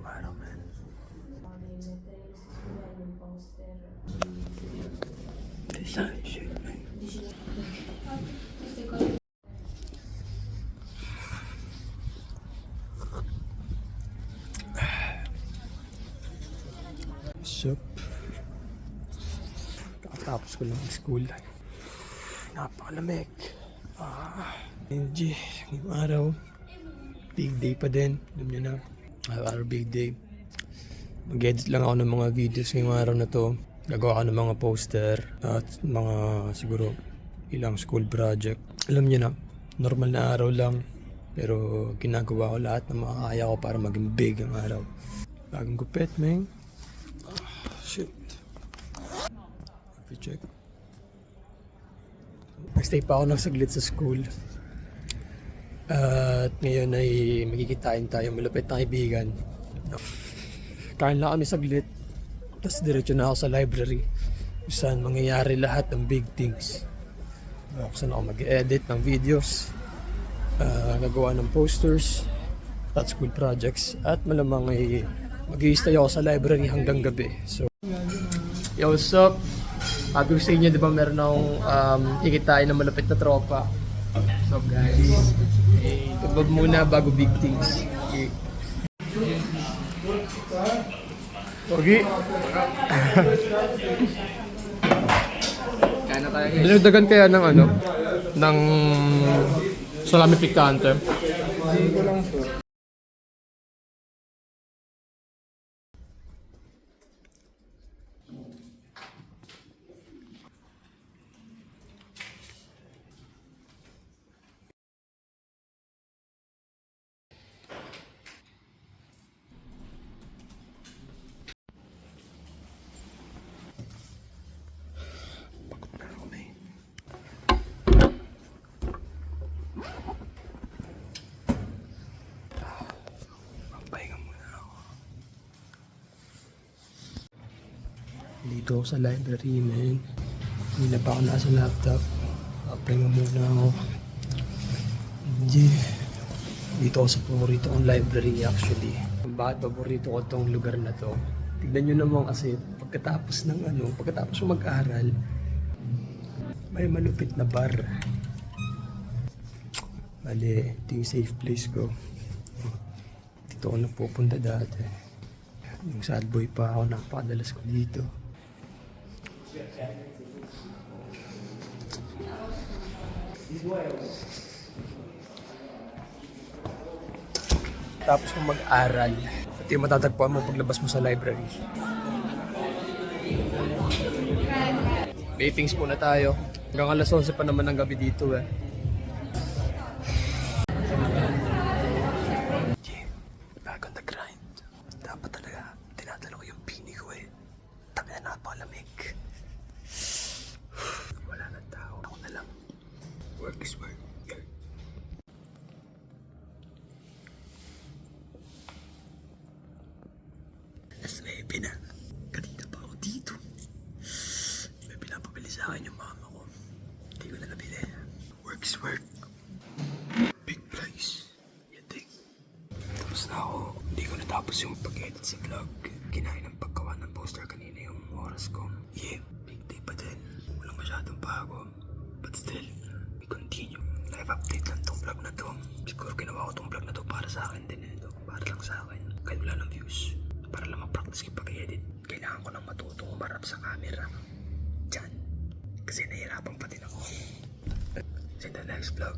Araw, man. Design shit, man. Sup. Kakatapos ko lang ang school. Napakalamig. NG, ngayong araw. Big day pa din. Alam nyo na. Araw big day. Mag-edit lang ako ng mga videos ngayong araw na to. Gagawa ako ng mga poster at mga siguro ilang school project. Alam nyo na, normal na araw lang. Pero ginagawa ko lahat ng mga kaya ko para maging big ang araw. Bagong gupit, man. Shit. Check. Nag-stay pa ako ng saglit sa school. At ngayon ay magkikitain tayo malupit na kaibigan. Kain lang kami saglit. Tapos diretso na ako sa library. Kung saan mangyayari lahat ng big things. Kung saan ako mag-edit ng videos. Gagawa ng posters. At school projects. At malamang ay mag-i-stay ako sa library hanggang gabi. So, yo, what's up? Sabi ko sa inyo, di ba meron akong ikitain na malapit na tropa. So guys, tubab muna bago big things. Okay. Pogi. Dinagdagan kaya ng ano? Ng salami pikante. Hindi ko lang sure. Dito ako sa library, man. Hindi na pa ako nasa laptop. Papahinga muna ako. Dito ako sa paborito kong library actually. Bakit paborito ko tong lugar na to? Tignan nyo naman kasi pagkatapos mo mag-aral, may malupit na bar. Bale, ito yung safe place ko. Dito ako napupunta dati. Yung sad boy pa ako, napakadalas ko dito. Tapos kung mag-aral, ito yung matatagpuan mo paglabas mo sa library. Vapings muna tayo. Hanggang alas 11 pa naman ng gabi dito eh. Back on the grind. Dapat talaga, tinadala ko yung pini ko eh. Tangina na palamig. Wala na tao. Ako na lang. Work is work. SWB na. Kanina pa ako dito. May pinapabili sa akin yung mama ko. Hindi ko na nabili. Work is work. Big price. Yan din. Tapos na ako. Hindi ko natapos yung pag-edit sa vlog. Kinain ng paggawa ng poster kanina yung oras ko. Yeah, big day pa din. Walang masyadong bago. But still, we continue. Live update lang tong vlog na to. Siguro ginawa ko tong vlog na to para sa akin din eh. Para lang sa akin. Kahit wala ng views. Para lang ma-practice yung pag-edit. Kailangan ko nang matutong umarap sa camera. Diyan. Kasi nahihirapan pa din ako. See you in the next vlog.